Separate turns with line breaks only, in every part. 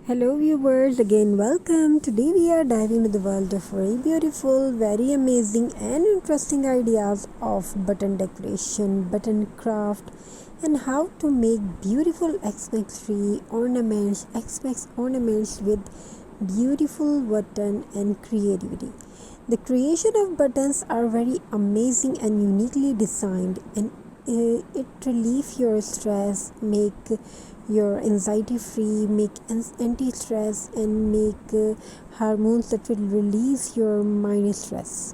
Hello viewers, again welcome. Today we are diving into the world of very beautiful, very amazing and interesting ideas of button decoration, button craft and how to make beautiful X ornaments with beautiful button and creativity. The creation of buttons are very amazing and uniquely designed, and it relieve your stress, make your anxiety free, make anti-stress, and make hormones that will release your mind stress.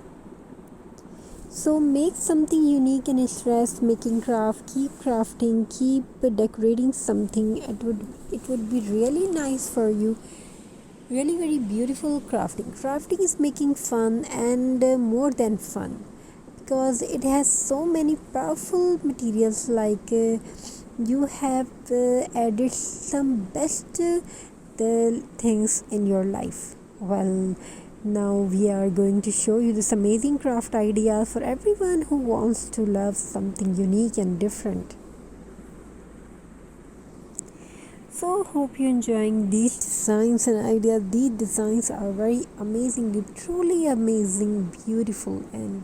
So make something unique and stress making craft, keep crafting, keep decorating something. It would be really nice for you, really very beautiful. Crafting is making fun, and more than fun, because it has so many powerful materials, like you have added some best the things in your life. Well, now we are going to show you this amazing craft idea for everyone who wants to love something unique and different. So hope you're enjoying these designs and ideas. These designs are very amazingly, truly amazing, beautiful, and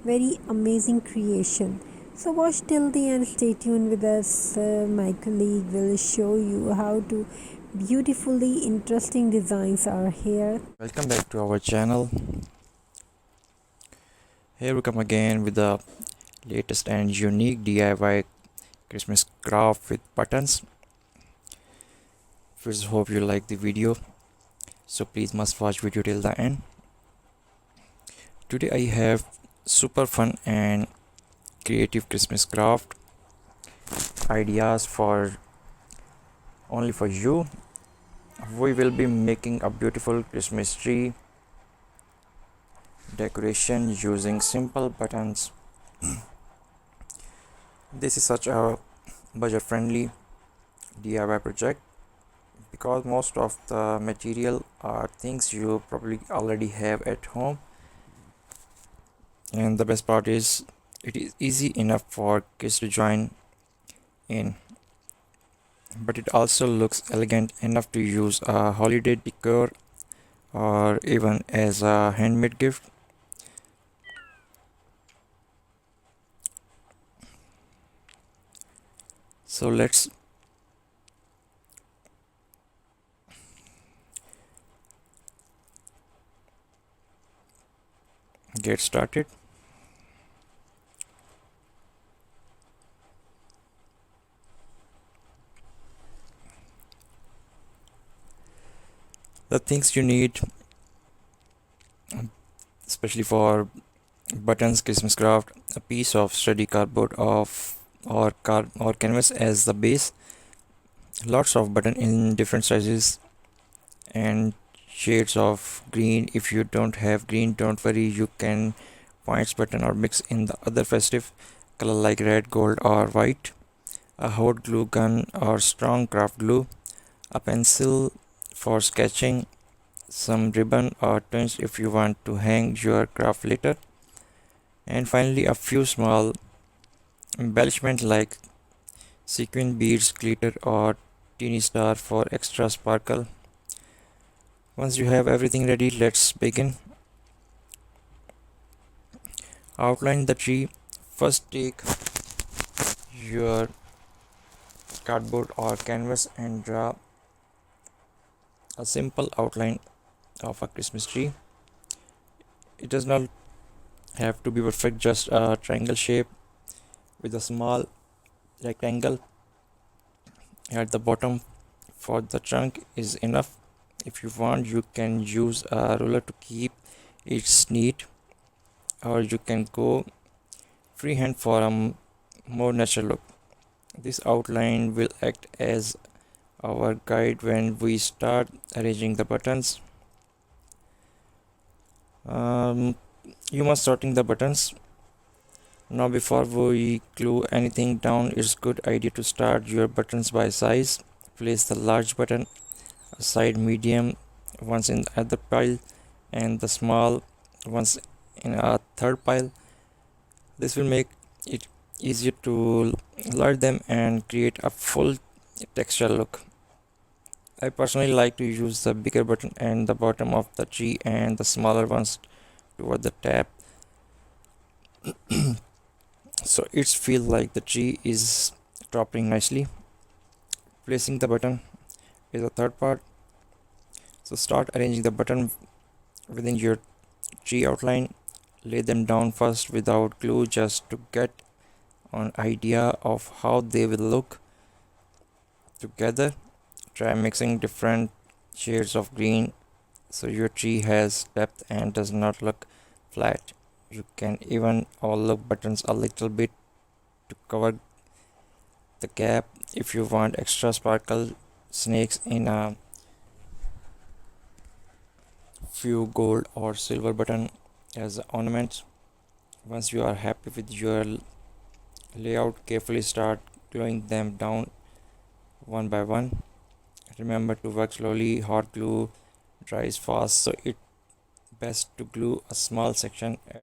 very amazing creation. So watch till the end, stay tuned with us. My colleague will show you how to beautifully interesting designs are here.
Welcome back to our channel. Here we come again with the latest and unique DIY Christmas craft with buttons. First, hope you like the video, so please must watch video till the end. Today I have super fun and creative Christmas craft ideas for only for you. We will be making a beautiful Christmas tree decoration using simple buttons. This is such a budget friendly DIY project because most of the material are things you probably already have at home, and the best part is it is easy enough for kids to join in, but it also looks elegant enough to use a holiday decor or even as a handmade gift. So let's get started. The things you need, especially for buttons Christmas craft: a piece of sturdy cardboard or canvas as the base, lots of button in different sizes and shades of green. If you don't have green, don't worry, you can find button or mix in the other festive color like red, gold or white. A hot glue gun or strong craft glue, a pencil for sketching, some ribbon or twins if you want to hang your craft later, and finally a few small embellishment like sequin beads, glitter or teeny star for extra sparkle. Once you have everything ready, let's begin. Outline the tree. First take your cardboard or canvas and draw a simple outline of a Christmas tree. It does not have to be perfect, just a triangle shape with a small rectangle at the bottom for the trunk is enough. If you want, you can use a ruler to keep it neat, or you can go freehand for a more natural look. This outline will act as our guide when we start arranging the buttons. You must sorting the buttons. Now before we glue anything down, it's good idea to start your buttons by size. Place the large button aside, medium ones in the other pile, and the small ones in a third pile. This will make it easier to load them and create a full texture look. I personally like to use the bigger button and the bottom of the tree and the smaller ones toward the top, so it's feel like the tree is topping nicely. Placing the button is the third part. So start arranging the button within your tree outline. Lay them down first without glue just to get an idea of how they will look together. Try mixing different shades of green so your tree has depth and does not look flat. You can even overlook buttons a little bit to cover the gap if you want extra sparkle. Snakes in a few gold or silver button as ornaments. Once you are happy with your layout, carefully start gluing them down one by one. Remember to work slowly. Hot glue dries fast, so it's best to glue a small section